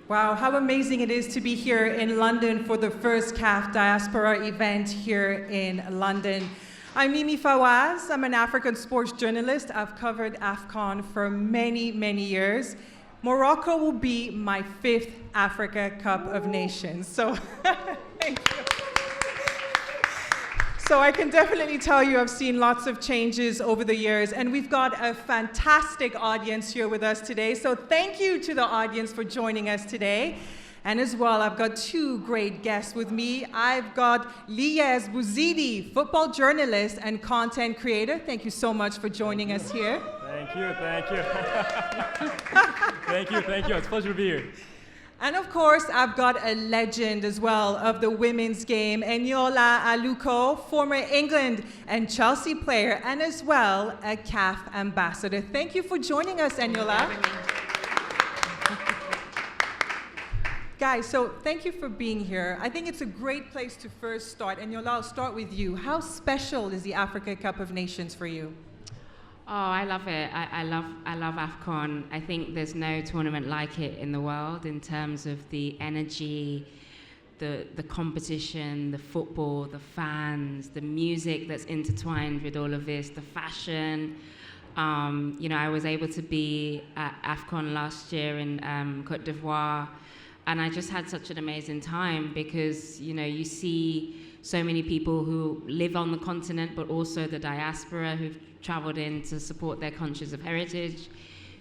Wow, how amazing it is to be here in London for the first CAF Diaspora event here in London. I'm Mimi Fawaz. I'm an African sports journalist. I've covered AFCON for many, many years. Morocco will be my 5th Africa Cup of Nations. So, thank you. So I can definitely tell you I've seen lots of changes over the years, and we've got a fantastic audience here with us today. So thank you to the audience for joining us today. And as well, I've got 2 great guests with me. I've got Liez Bouzidi, football journalist and content creator. Thank you so much for joining us here. Thank you. Thank you. It's a pleasure to be here. And of course, I've got a legend as well of the women's game, Eniola Aluko, former England and Chelsea player, and as well a CAF ambassador. Thank you for joining us, Eniola. Guys, so thank you for being here. I think it's a great place to first start. Eniola, I'll start with you. How special is the Africa Cup of Nations for you? Oh, I love it. I love AFCON. I think there's no tournament like it in the world in terms of the energy, the competition, the football, the fans, the music that's intertwined with all of this, the fashion. I was able to be at AFCON last year in Côte d'Ivoire, and I just had such an amazing time because, you see so many people who live on the continent, but also the diaspora who've traveled in to support their countries of heritage.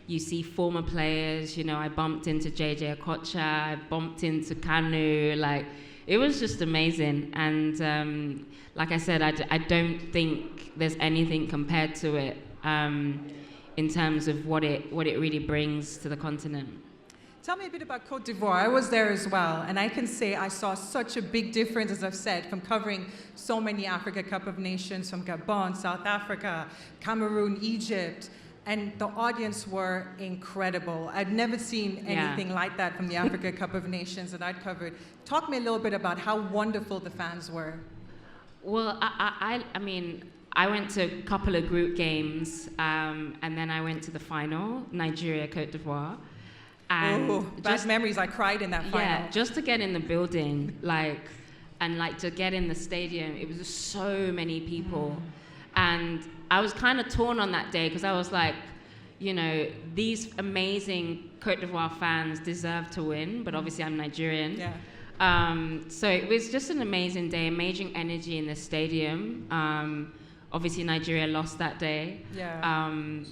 You see former players, I bumped into JJ Okocha, I bumped into Kanu, it was just amazing. And like I said, I don't think there's anything compared to it in terms of what it really brings to the continent. Tell me a bit about Côte d'Ivoire. I was there as well, and I can say I saw such a big difference, as I've said, from covering so many Africa Cup of Nations, from Gabon, South Africa, Cameroon, Egypt, and the audience were incredible. I'd never seen anything like that from the Africa Cup of Nations that I'd covered. Talk me a little bit about how wonderful the fans were. Well, I mean, I went to a couple of group games, and then I went to the final, Nigeria, Côte d'Ivoire. And bad memories. I cried in that final. Yeah, just to get in the building, to get in the stadium, it was just so many people. And I was kind of torn on that day because I was like, these amazing Côte d'Ivoire fans deserve to win, but obviously I'm Nigerian. Yeah. So it was just an amazing day, amazing energy in the stadium. Obviously, Nigeria lost that day,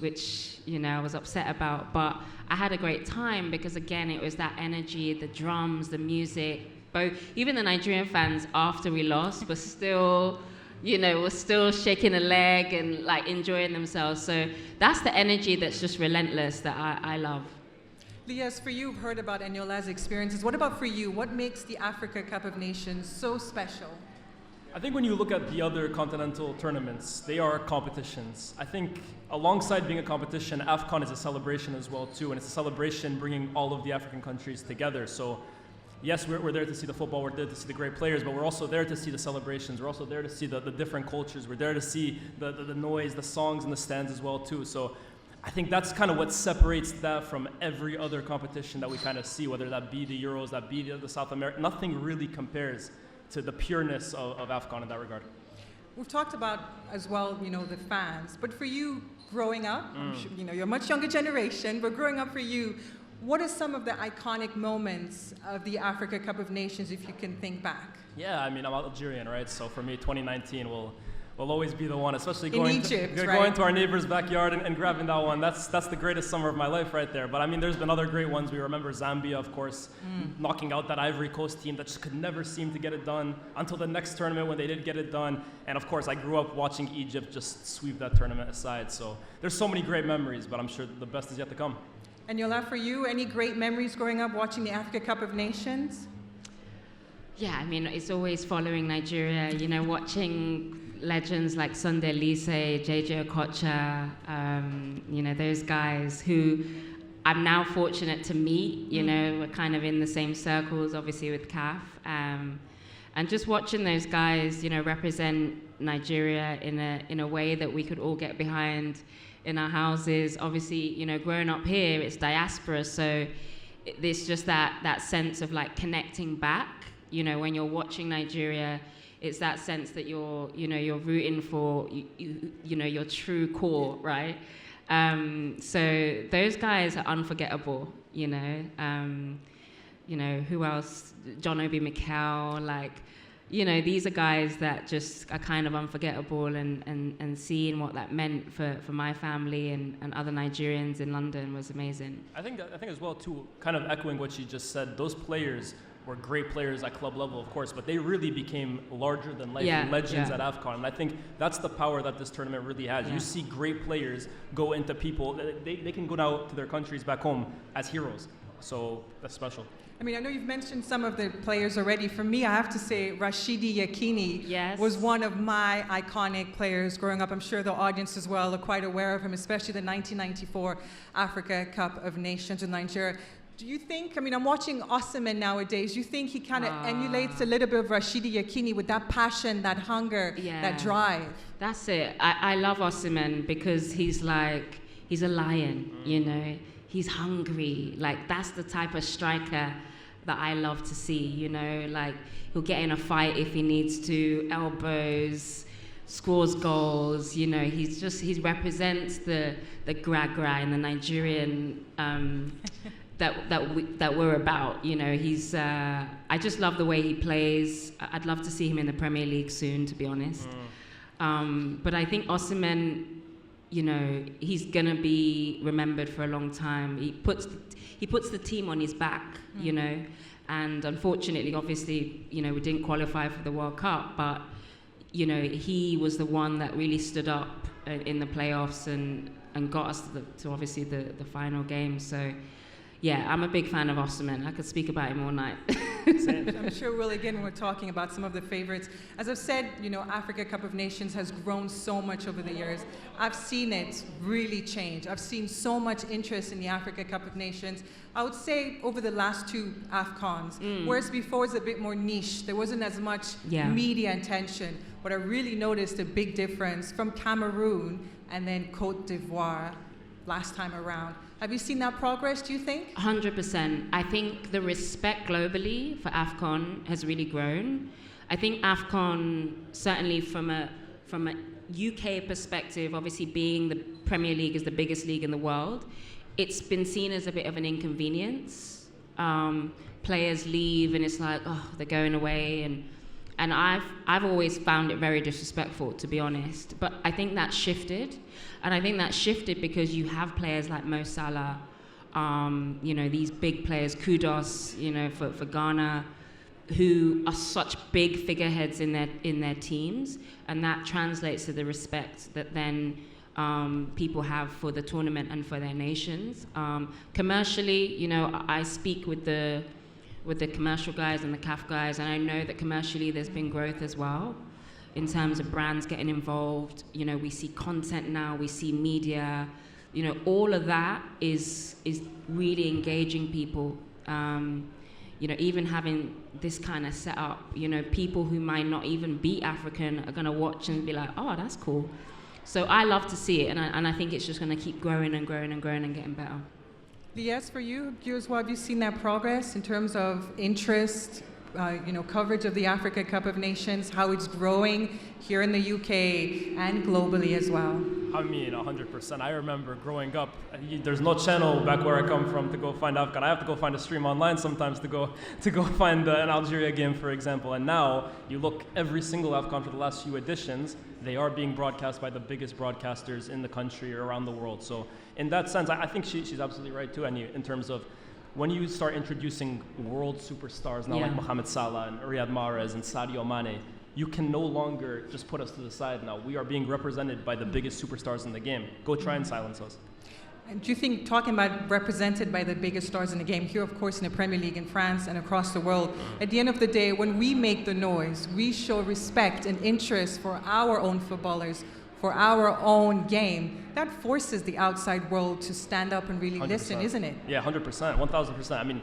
which, I was upset about. But I had a great time because, again, it was that energy, the drums, the music. Even the Nigerian fans, after we lost, were still, shaking a leg and, enjoying themselves. So that's the energy that's just relentless that I love. Liez, for you, you've heard about Eniola's experiences. What about for you? What makes the Africa Cup of Nations so special? I think when you look at the other continental tournaments, they are competitions. I think alongside being a competition, AFCON is a celebration as well too, and it's a celebration bringing all of the African countries together. So yes, we're there to see the football, we're there to see the great players, but we're also there to see the celebrations, we're also there to see the different cultures, we're there to see the noise, the songs in the stands as well too. So I think that's kind of what separates that from every other competition that we kind of see, whether that be the Euros, that be the South America. Nothing really compares to the pureness of AFCON in that regard. We've talked about as well, the fans, but for you growing up, I'm sure, you're a much younger generation, but growing up for you, what are some of the iconic moments of the Africa Cup of Nations if you can think back? Yeah, I mean, I'm Algerian, right? So for me, 2019 will always be the one, especially going to our neighbor's backyard and grabbing that one. That's the greatest summer of my life right there. But I mean, there's been other great ones. We remember Zambia, of course, knocking out that Ivory Coast team that just could never seem to get it done until the next tournament when they did get it done. And of course, I grew up watching Egypt just sweep that tournament aside. So there's so many great memories, but I'm sure the best is yet to come. And Yola, for you, any great memories growing up watching the Africa Cup of Nations? Yeah, I mean, it's always following Nigeria, watching legends like Sunday Lise, JJ Okocha, those guys who I'm now fortunate to meet. We're kind of in the same circles, obviously, with CAF. And just watching those guys, represent Nigeria in a way that we could all get behind in our houses. Obviously, growing up here, it's diaspora, so there's just that sense of like connecting back. You know, when you're watching Nigeria, it's that sense that you're rooting for your true core, right? So those guys are unforgettable. You know, who else? John Obi Mikel, like, you know, these are guys that just are kind of unforgettable, and seeing what that meant for my family and other Nigerians in London was amazing. I think as well too, kind of echoing what you just said, those players were great players at club level, of course, but they really became larger than life legends at AFCON. And I think that's the power that this tournament really has. You see great players go into people, they can go now to their countries back home as heroes. So that's special. I mean, I know you've mentioned some of the players already. For me, I have to say Rashidi Yekini was one of my iconic players growing up. I'm sure the audience as well are quite aware of him, especially the 1994 Africa Cup of Nations with Nigeria. Do you think, I mean, I'm watching Osimhen nowadays, do you think he kind of emulates a little bit of Rashidi Yekini with that passion, that hunger, that drive? That's it. I love Osimhen because he's a lion, you know. He's hungry. Like, that's the type of striker that I love to see, you know. Like, he'll get in a fight if he needs to, elbows, scores goals, you know. He represents the gra-gra in the Nigerian that we're about, you know. I just love the way he plays. I'd love to see him in the Premier League soon, to be honest. But I think Osimhen, you know, he's gonna be remembered for a long time. He puts the team on his back, you know, and unfortunately, obviously, you know, we didn't qualify for the World Cup, but, you know, he was the one that really stood up in the playoffs and got us to obviously the final game. So, yeah, I'm a big fan of Osimhen. I could speak about him all night. I'm sure we'll again when we're talking about some of the favorites. As I've said, you know, Africa Cup of Nations has grown so much over the years. I've seen it really change. I've seen so much interest in the Africa Cup of Nations. I would say over the last two AFCONs, whereas before it was a bit more niche. There wasn't as much media attention. But I really noticed a big difference from Cameroon and then Côte d'Ivoire last time around. Have you seen that progress, do you think? 100%. I think the respect globally for AFCON has really grown. I think AFCON, certainly from a UK perspective, obviously being the Premier League is the biggest league in the world, it's been seen as a bit of an inconvenience. Players leave and it's like, oh, they're going away, and I've always found it very disrespectful, to be honest. But I think that shifted. And I think that shifted because you have players like Mo Salah, you know, these big players, Kudos, you know, for Ghana, who are such big figureheads in their teams. And that translates to the respect that then people have for the tournament and for their nations. Commercially, you know, I speak with the commercial guys and the CAF guys, and I know that commercially there's been growth as well in terms of brands getting involved. You know, we see content now, we see media, you know, all of that is really engaging people. You know, even having this kind of setup, you know, people who might not even be African are gonna watch and be like, oh, that's cool. So I love to see it, and I think it's just gonna keep growing and growing and growing and getting better. Yes, for you as well, have you seen that progress in terms of interest, you know, coverage of the Africa Cup of Nations, how it's growing here in the UK and globally as well? I mean, 100%. I remember growing up, there's no channel back where I come from to go find AFCON. I have to go find a stream online sometimes to go find an Algeria game, for example. And now, you look every single AFCON for the last few editions, they are being broadcast by the biggest broadcasters in the country or around the world. So in that sense, I think she's absolutely right too, Annie, in terms of when you start introducing world superstars now, like Mohamed Salah and Riyad Mahrez and Sadio Mane, you can no longer just put us to the side now. We are being represented by the biggest superstars in the game. Go try and silence us. And do you think, talking about represented by the biggest stars in the game, here of course in the Premier League in France and across the world, at the end of the day, when we make the noise, we show respect and interest for our own footballers, for our own game, that forces the outside world to stand up and really 100%. Listen, isn't it? Yeah, 100%, 1,000%. I mean,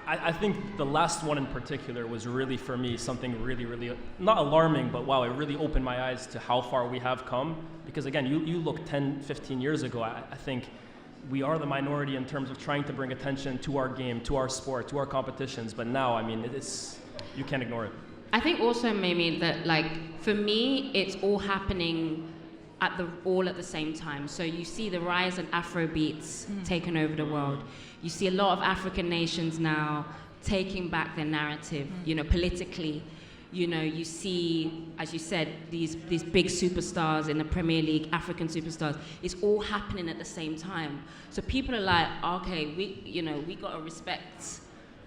I think the last one in particular was really, for me, something really, really, not alarming, but wow, it really opened my eyes to how far we have come. Because again, you look 10, 15 years ago, I think we are the minority in terms of trying to bring attention to our game, to our sport, to our competitions. But now, I mean, you can't ignore it. I think also maybe that, like, for me, it's all happening all at the same time. So you see the rise of Afro beats taking over the world. You see a lot of African nations now taking back their narrative, you know, politically. You know, you see, as you said, these big superstars in the Premier League, African superstars. It's all happening at the same time. So people are like, okay, we got to respect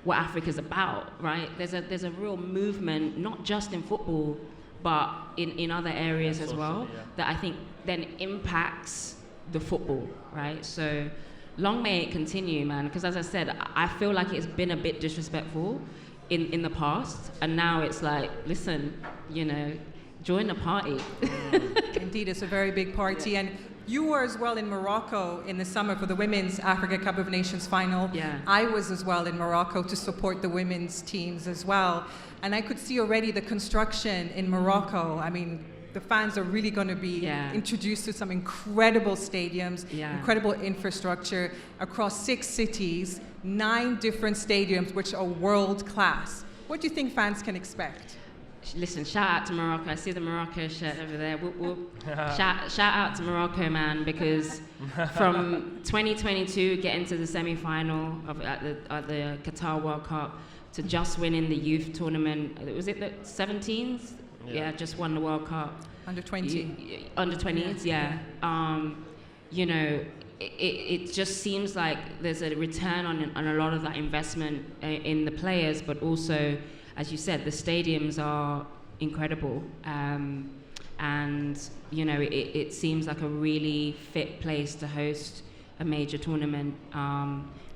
what Africa's about, right? There's a real movement, not just in football, but in other areas as well, that I think then impacts the football, right? So long may it continue, man, because as I said, I feel like it's been a bit disrespectful in the past, and now it's like, listen, you know, join the party. Indeed, it's a very big party. And you were as well in Morocco in the summer for the Women's Africa Cup of Nations final. Yeah. I was as well in Morocco to support the women's teams as well. And I could see already the construction in Morocco. I mean, the fans are really going to be introduced to some incredible stadiums, incredible infrastructure across 6 cities, 9 different stadiums, which are world class. What do you think fans can expect? Listen, shout out to Morocco. I see the Morocco shirt over there. Whoop, whoop. Shout out to Morocco, man, because from 2022 getting to the semi-final at the Qatar World Cup to just winning the youth tournament, was it the 17s? Yeah, just won the World Cup. Under 20. Under 20s, yeah. You know, it just seems like there's a return on a lot of that investment in the players, but also, as you said, the stadiums are incredible. And, you know, it seems like a really fit place to host a major tournament.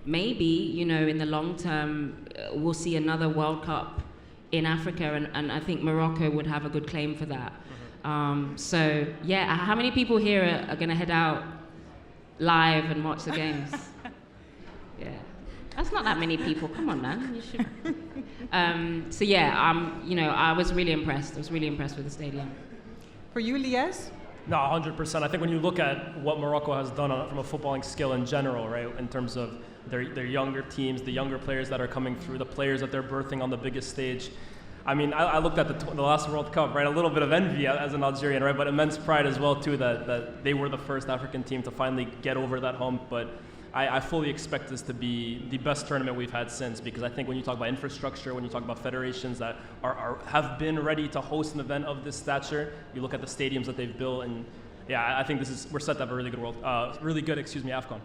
Maybe, you know, in the long term, we'll see another World Cup in Africa, and I think Morocco would have a good claim for that. So, yeah, how many people here are going to head out live and watch the games? Yeah. That's not that many people. Come on, man. You should. So, yeah, you know, I was really impressed. I was really impressed with the stadium. For you, Lies? No, 100%. I think when you look at what Morocco has done from a footballing skill in general, right, in terms of their younger teams, the younger players that are coming through, the players that they're birthing on the biggest stage. I mean, I looked at the last World Cup, right, a little bit of envy as an Algerian, right, but immense pride as well, too, that they were the first African team to finally get over that hump. But I fully expect this to be the best tournament we've had since, because I think when you talk about infrastructure, when you talk about federations that have been ready to host an event of this stature, you look at the stadiums that they've built, and yeah, I think we're set to have a really good AFCON.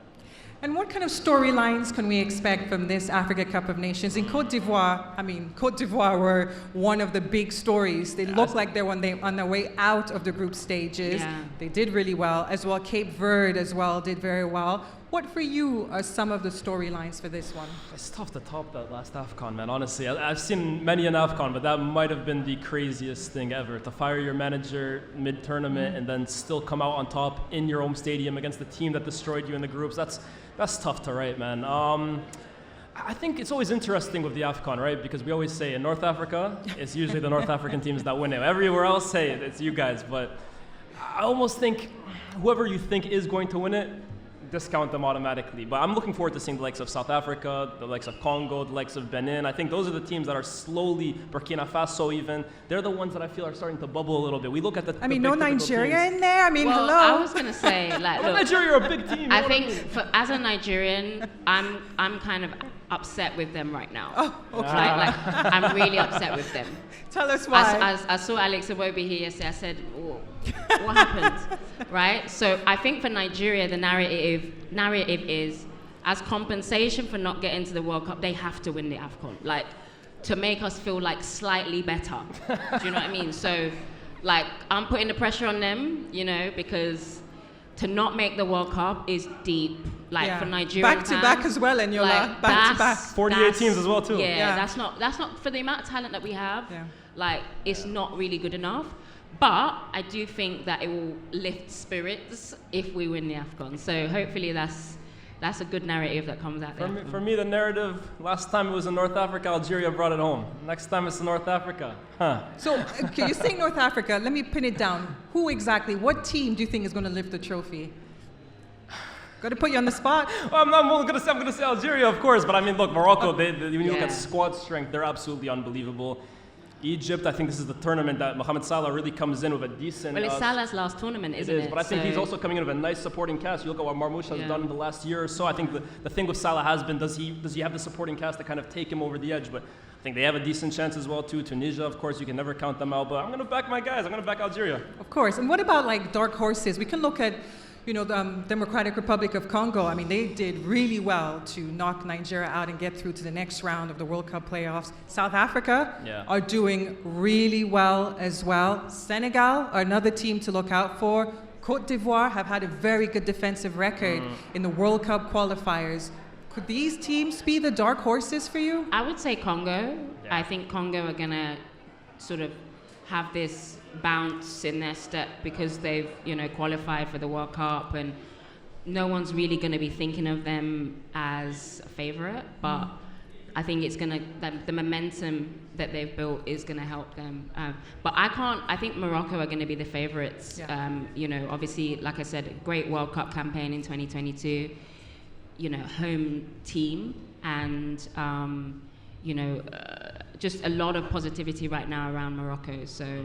And what kind of storylines can we expect from this Africa Cup of Nations? In Côte d'Ivoire were one of the big stories. They look like they're on their way out of the group stages. Yeah. They did really well. As well, Cape Verde as well did very well. What for you are some of the storylines for this one? It's tough to top that last AFCON, man, honestly. I've seen many an AFCON, but that might have been the craziest thing ever. To fire your manager mid-tournament and then still come out on top in your home stadium against the team that destroyed you in the groups, that's tough to write, man. I think it's always interesting with the AFCON, right? Because we always say in North Africa, it's usually the North African teams that win it. Everywhere else, hey, it's you guys. But I almost think whoever you think is going to win it, discount them automatically. But I'm looking forward to seeing the likes of South Africa, the likes of Congo, the likes of Benin. I think those are the teams that are slowly, Burkina Faso even, they're the ones that I feel are starting to bubble a little bit. We look at no Nigeria in there? I mean, well, hello. I was going to say, like, look, Nigeria are a big team. I think as a Nigerian, I'm kind of upset with them right now. Oh, okay. Like, I'm really upset with them. Tell us why. I saw Alex Iwobi here yesterday. I said, oh, what happened? Right? So I think for Nigeria, the narrative is, as compensation for not getting to the World Cup, they have to win the AFCON. Like, to make us feel like slightly better. Do you know what I mean? So, like, I'm putting the pressure on them, you know, because to not make the World Cup is deep. Like, for Nigerian fans, back as well, and you're like, back to back. 48 teams as well too. Yeah, that's not for the amount of talent that we have. Yeah. Like, it's not really good enough. But I do think that it will lift spirits if we win the AFCON. So hopefully that's a good narrative that comes out there. For me, the narrative, last time it was in North Africa, Algeria brought it home. Next time it's in North Africa. So, okay, you say North Africa. Let me pin it down. What team do you think is going to lift the trophy? Got to put you on the spot. Well, I'm going to say Algeria, of course, but I mean, look, Morocco. When you look at squad strength, they're absolutely unbelievable. Egypt, I think this is the tournament that Mohamed Salah really comes in with a decent... Well, it's Salah's last tournament, isn't it? But I think he's also coming in with a nice supporting cast. You look at what Marmoush has done in the last year or so. I think the thing with Salah has been, does he have the supporting cast to kind of take him over the edge? But I think they have a decent chance as well, too. Tunisia, of course, you can never count them out. But I'm going to back my guys. I'm going to back Algeria. Of course. And what about, like, dark horses? We can look at... the Democratic Republic of Congo, I mean, they did really well to knock Nigeria out and get through to the next round of the World Cup playoffs. South Africa are doing really well as well. Senegal are another team to look out for. Côte d'Ivoire have had a very good defensive record in the World Cup qualifiers. Could these teams be the dark horses for you? I would say Congo. I think Congo are going to sort of have this bounce in their step because they've, qualified for the World Cup, and no one's really going to be thinking of them as a favorite. But I think it's going to, the momentum that they've built is going to help them. But I think Morocco are going to be the favorites. Obviously, like I said, a great World Cup campaign in 2022. Home team, and just a lot of positivity right now around Morocco. So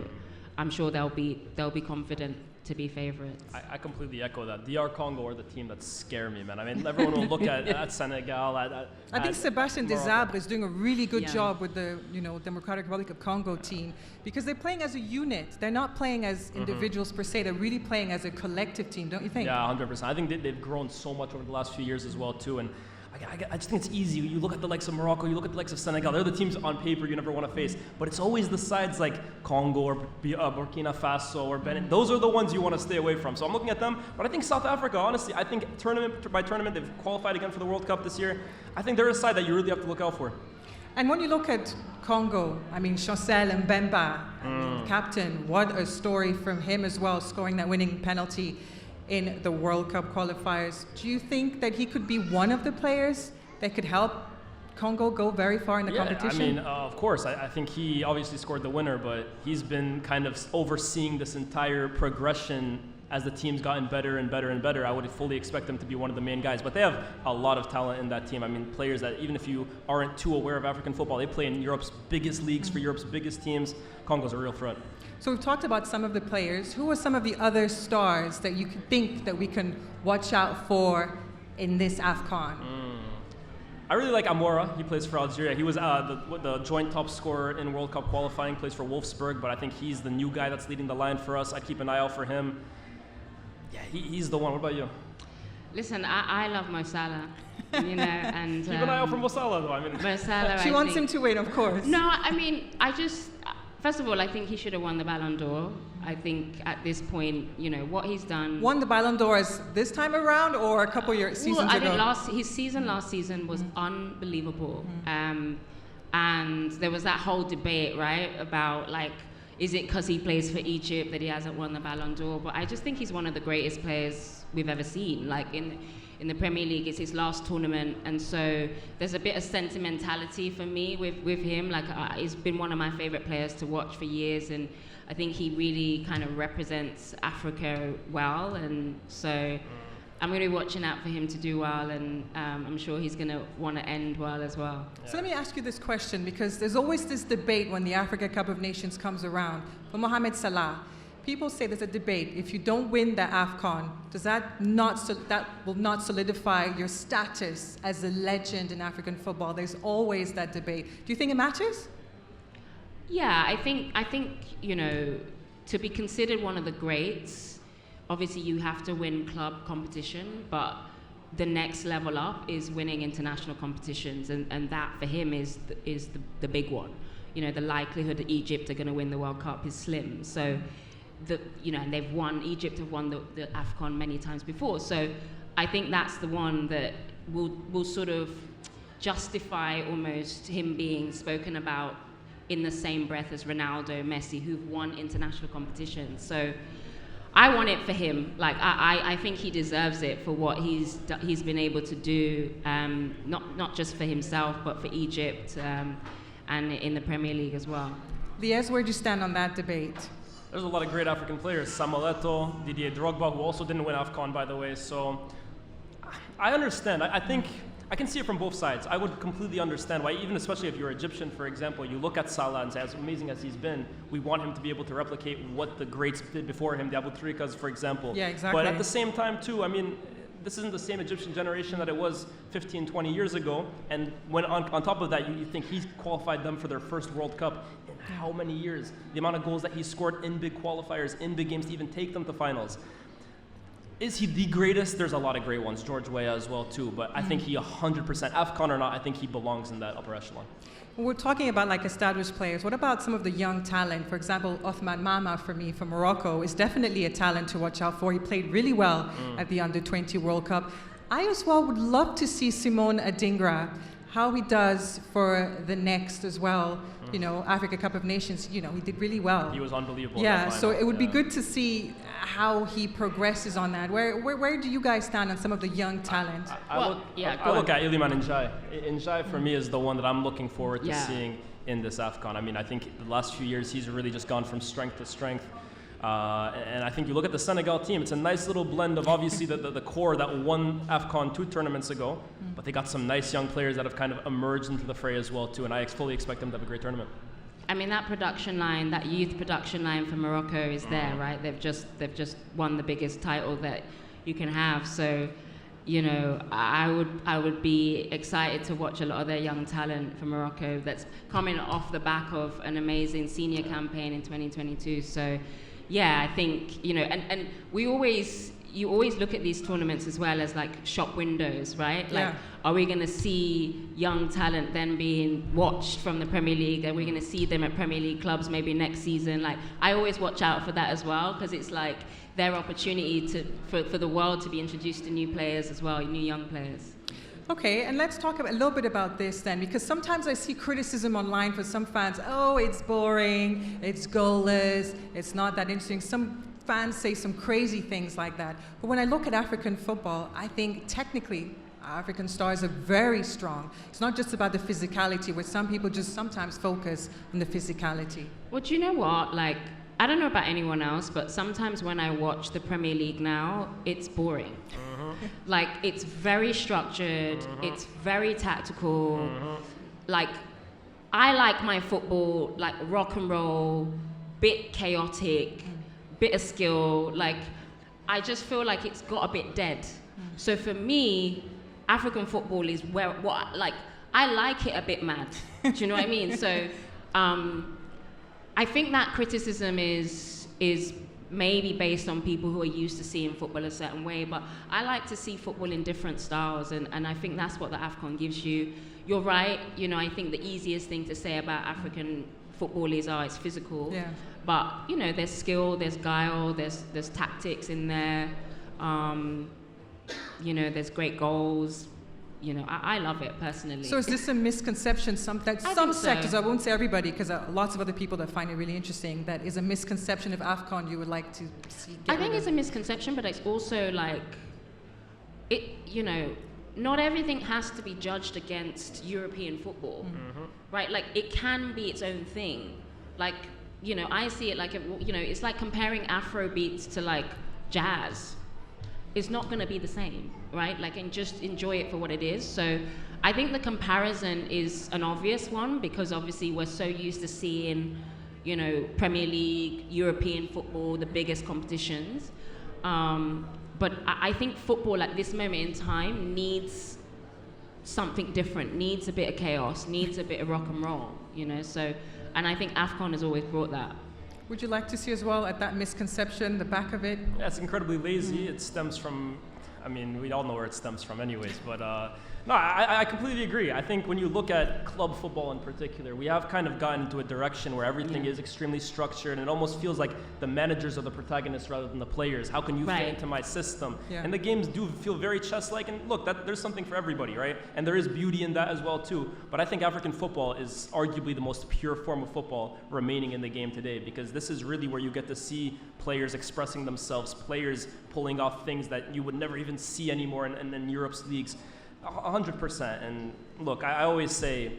I'm sure they'll be confident to be favorites. I completely echo that. DR Congo are the team that scare me, man. I mean, everyone will look at Senegal. I think Sébastien Desabre is doing a really good job with the Democratic Republic of Congo team, because they're playing as a unit. They're not playing as individuals per se. They're really playing as a collective team, don't you think? Yeah, 100%. I think they've grown so much over the last few years as well, too. And I just think it's easy. You look at the likes of Morocco, you look at the likes of Senegal. They're the teams on paper you never want to face. But it's always the sides like Congo or Burkina Faso or Benin. Those are the ones you want to stay away from. So I'm looking at them. But I think South Africa, honestly, I think tournament by tournament, they've qualified again for the World Cup this year. I think they're a side that you really have to look out for. And when you look at Congo, I mean, Chancel Mbemba, captain, what a story from him as well, scoring that winning penalty in the World Cup qualifiers. Do you think that he could be one of the players that could help Congo go very far in the competition? I mean, of course. I think he obviously scored the winner, but he's been kind of overseeing this entire progression as the team's gotten better and better and better. I would fully expect them to be one of the main guys. But they have a lot of talent in that team. I mean, players that even if you aren't too aware of African football, they play in Europe's biggest leagues for Europe's biggest teams. Congo's a real threat. So we've talked about some of the players. Who are some of the other stars that you think that we can watch out for in this AFCON? I really like Amora. He plays for Algeria. He was the joint top scorer in World Cup qualifying, plays for Wolfsburg, but I think he's the new guy that's leading the line for us. I keep an eye out for him. Yeah, he's the one. What about you? Listen, I love Mo Salah, and... Keep an eye out for Mo Salah, though. I mean, Mo Salah, she wants him to win, of course. No, I mean, first of all, I think he should have won the Ballon d'Or. I think at this point, what he's done... Won the Ballon d'Or as this time around or a couple seasons ago? His season last season was unbelievable. And there was that whole debate, right, about, like, is it because he plays for Egypt that he hasn't won the Ballon d'Or? But I just think he's one of the greatest players we've ever seen. Like, in the Premier League, it's his last tournament, and so there's a bit of sentimentality for me with him. Like, he's been one of my favorite players to watch for years, and I think he really kind of represents Africa well, and so I'm going to be watching out for him to do well, and I'm sure he's going to want to end well as well. So let me ask you this question, because there's always this debate when the Africa Cup of Nations comes around. For Mohamed Salah, people say there's a debate. If you don't win the AFCON, that will not solidify your status as a legend in African football? There's always that debate. Do you think it matters? Yeah, I think to be considered one of the greats, obviously you have to win club competition, but the next level up is winning international competitions, and that for him is the big one. The likelihood that Egypt are going to win the World Cup is slim. So, and Egypt have won the AFCON many times before. So I think that's the one that will sort of justify almost him being spoken about in the same breath as Ronaldo, Messi, who've won international competitions. So I want it for him. Like, I think he deserves it for what he's been able to do, not just for himself, but for Egypt and in the Premier League as well. Lies, where do you stand on that debate? There's a lot of great African players. Samuel Eto'o, Didier Drogba, who also didn't win AFCON, by the way. So I understand. I think I can see it from both sides. I would completely understand why, even especially if you're Egyptian, for example, you look at Salah and say, as amazing as he's been, we want him to be able to replicate what the greats did before him, the Abu Tarikas, for example. Yeah, exactly. But at the same time, too, I mean, this isn't the same Egyptian generation that it was 15, 20 years ago. And when on top of that, you think he's qualified them for their first World Cup in how many years? The amount of goals that he scored in big qualifiers, in big games to even take them to finals. Is he the greatest? There's a lot of great ones. George Weah as well, too. But I think he 100%, AFCON or not, I think he belongs in that upper echelon. We're talking about like established players. What about some of the young talent? For example, Othman Mama, for me, from Morocco, is definitely a talent to watch out for. He played really well at the Under-20 World Cup. I as well would love to see Simone Adingra, how he does for the next as well. You know, Africa Cup of Nations, you know, he did really well. He was unbelievable. Yeah, so it would be good to see how he progresses on that. Where do you guys stand on some of the young talent? I look at Iliman Ndiaye. Ndiaye for me is the one that I'm looking forward to seeing in this AFCON. I mean, I think the last few years he's really just gone from strength to strength. And I think you look at the Senegal team, it's a nice little blend of obviously the core that won AFCON 2 tournaments ago, but they got some nice young players that have kind of emerged into the fray as well too, and I fully expect them to have a great tournament. I mean, that production line, that youth production line for Morocco is there, right? They've just won the biggest title that you can have. So, you know, I would be excited to watch a lot of their young talent from Morocco that's coming off the back of an amazing senior campaign in 2022. So, yeah, I think, you know, and you always look at these tournaments as well as like shop windows, right? Like, are we going to see young talent then being watched from the Premier League? Are we going to see them at Premier League clubs maybe next season? Like, I always watch out for that as well, because it's like their opportunity for the world to be introduced to new players as well, new young players. Okay, and let's talk a little bit about this then, because sometimes I see criticism online for some fans. Oh, it's boring, it's goalless, it's not that interesting. Some fans say some crazy things like that. But when I look at African football, I think technically African stars are very strong. It's not just about the physicality, where some people just sometimes focus on the physicality. Well, do you know what? Like, I don't know about anyone else, but sometimes when I watch the Premier League now, it's boring. Like, it's very structured, it's very tactical. Like, I like my football, like rock and roll, bit chaotic, bit of skill. Like, I just feel like it's got a bit dead. So for me, African football is I like it a bit mad. Do you know what I mean? So I think that criticism is maybe based on people who are used to seeing football a certain way, but I like to see football in different styles, and I think that's what the AFCON gives you. You're right, you know, I think the easiest thing to say about African football is, it's physical. Yeah. But, you know, there's skill, there's guile, there's tactics in there. You know, there's great goals. You know, I love it personally. So is this a misconception? Some sectors, I won't say everybody, because lots of other people that find it really interesting, that is a misconception of AFCON you would like to see. I think it's a misconception, but it's also like, you know, not everything has to be judged against European football, right? Like, it can be its own thing. Like, you know, I see it like, you know, it's like comparing Afro beats to like jazz. It's not going to be the same, right? Like, and just enjoy it for what it is. So I think the comparison is an obvious one, because obviously we're so used to seeing, you know, Premier League, European football, the biggest competitions. But I think football at this moment in time needs something different, needs a bit of chaos, needs a bit of rock and roll, you know? So, and I think AFCON has always brought that. Would you like to see as well at that misconception, the back of it? Yeah, it's incredibly lazy. It stems from, I mean, we all know where it stems from anyways, but no, I completely agree. I think when you look at club football in particular, we have kind of gotten into a direction where everything is extremely structured, and it almost feels like the managers are the protagonists rather than the players. How can you fit into my system? Yeah. And the games do feel very chess-like, and look, there's something for everybody, right? And there is beauty in that as well too. But I think African football is arguably the most pure form of football remaining in the game today, because this is really where you get to see players expressing themselves, players pulling off things that you would never even see anymore in Europe's leagues. 100%. And look, I always say,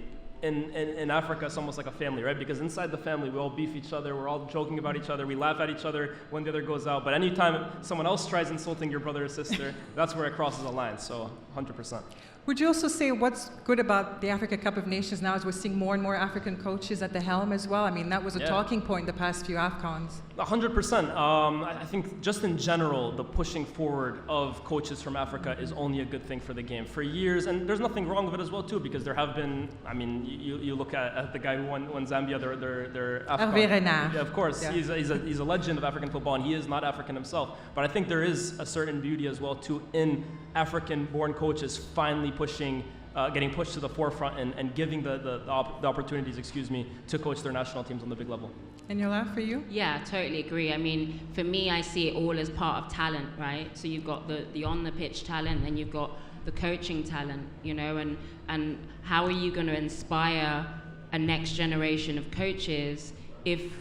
in Africa, it's almost like a family, right? Because inside the family, we all beef each other, we're all joking about each other, we laugh at each other when the other goes out. But anytime someone else tries insulting your brother or sister, that's where it crosses the line. So 100%. Would you also say what's good about the Africa Cup of Nations now is we're seeing more and more African coaches at the helm as well? I mean, that was a talking point the past few AFCONs. 100%. I think just in general, the pushing forward of coaches from Africa is only a good thing for the game. For years, and there's nothing wrong with it as well too, because there have been, I mean, you look at the guy who won Zambia, their AFCON. Hervé Renard. Yeah, of course. Yeah. He's a legend of African football, and he is not African himself. But I think there is a certain beauty as well too in African-born coaches finally pushing, getting pushed to the forefront and giving the opportunities, to coach their national teams on the big level. And Yola, for you? Yeah, totally agree. I mean, for me, I see it all as part of talent, right? So you've got the on-the-pitch talent, and you've got the coaching talent, and how are you going to inspire a next generation of coaches if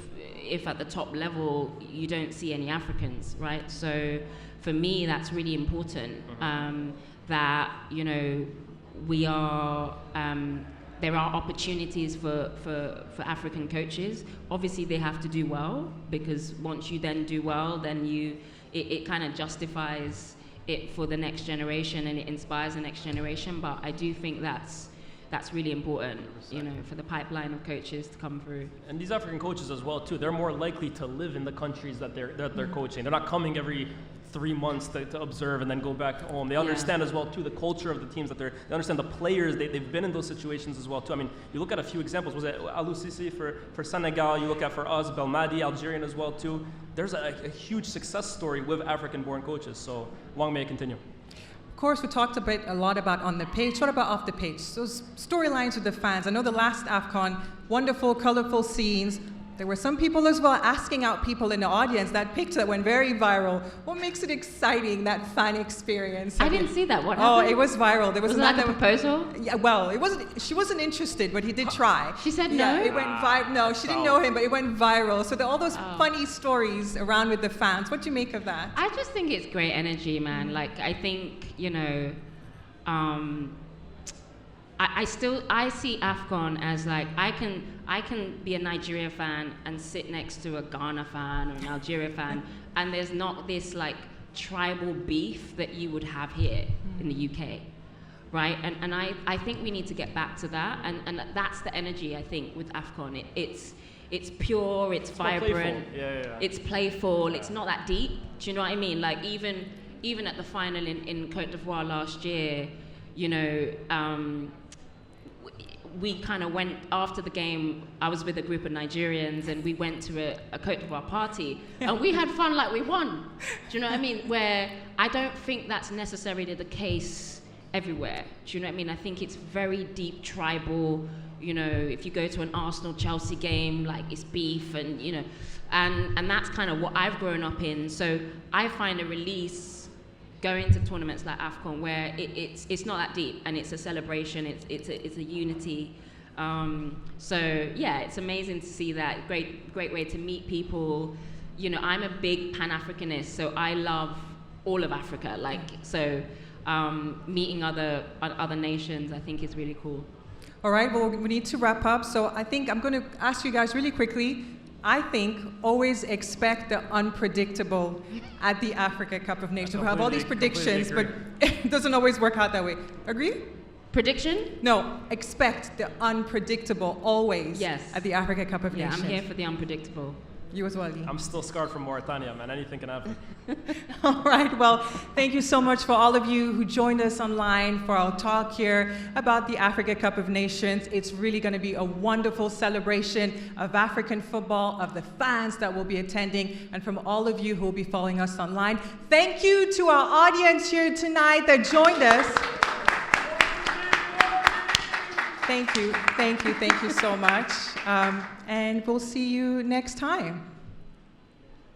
at the top level you don't see any Africans, right? So for me, that's really important, that, we are, there are opportunities for African coaches. Obviously, they have to do well, because once you then do well, then it kind of justifies it for the next generation, and it inspires the next generation. But I do think that's really important, for the pipeline of coaches to come through. And these African coaches as well too, they're more likely to live in the countries that they're coaching. They're not coming every 3 months to observe and then go back home. They understand as well too the culture of the teams that they understand the players. They've been in those situations as well too. I mean, you look at a few examples. Was it Alou Cissé for Senegal? You look at for us, Belmadi, Algerian as well too. There's a huge success story with African-born coaches. So long may it continue. Of course, we talked a lot about on the pitch. What about off the pitch? Those storylines with the fans. I know the last AFCON, wonderful, colorful scenes. There were some people as well asking out people in the audience. That picture that went very viral. What makes it exciting, that fan experience? I didn't see that. What happened? Oh, it was viral. There was that the proposal? Yeah, well, it wasn't. She wasn't interested, but he did try. She said no? Yeah, it went viral. No, she didn't know him, but it went viral. So there are all those funny stories around with the fans. What do you make of that? I just think it's great energy, man. Like, I think, I see AFCON as like, I can be a Nigeria fan and sit next to a Ghana fan or an Algeria fan, and there's not this like tribal beef that you would have here in the UK, right? And I think we need to get back to that, and that's the energy, I think, with AFCON. It's pure, it's vibrant, it's playful, it's not that deep. Do you know what I mean? Like even at the final in Côte d'Ivoire last year, we kind of went after the game. I was with a group of Nigerians, and we went to a Côte d'Ivoire party, and we had fun like we won. Do you know what I mean? Where I don't think that's necessarily the case everywhere. Do you know what I mean? I think it's very deep tribal. If you go to an Arsenal-Chelsea game, like it's beef, and and that's kind of what I've grown up in. So I find a release going to tournaments like AFCON, where it's not that deep, and it's a celebration, it's a unity. So yeah, it's amazing to see that. Great way to meet people. I'm a big Pan-Africanist, so I love all of Africa. Meeting other nations, I think is really cool. All right, well, we need to wrap up. So I think I'm going to ask you guys really quickly. I think always expect the unpredictable at the Africa Cup of Nations. We have all these predictions, but it doesn't always work out that way. Agree? Prediction? No, expect the unpredictable always at the Africa Cup of Nations. Yeah, I'm here for the unpredictable. You as well, Lee. I'm still scarred from Mauritania, man. Anything can happen. All right. Well, thank you so much for all of you who joined us online for our talk here about the Africa Cup of Nations. It's really going to be a wonderful celebration of African football, of the fans that will be attending, and from all of you who will be following us online. Thank you to our audience here tonight that joined us. Thank you so much. And we'll see you next time.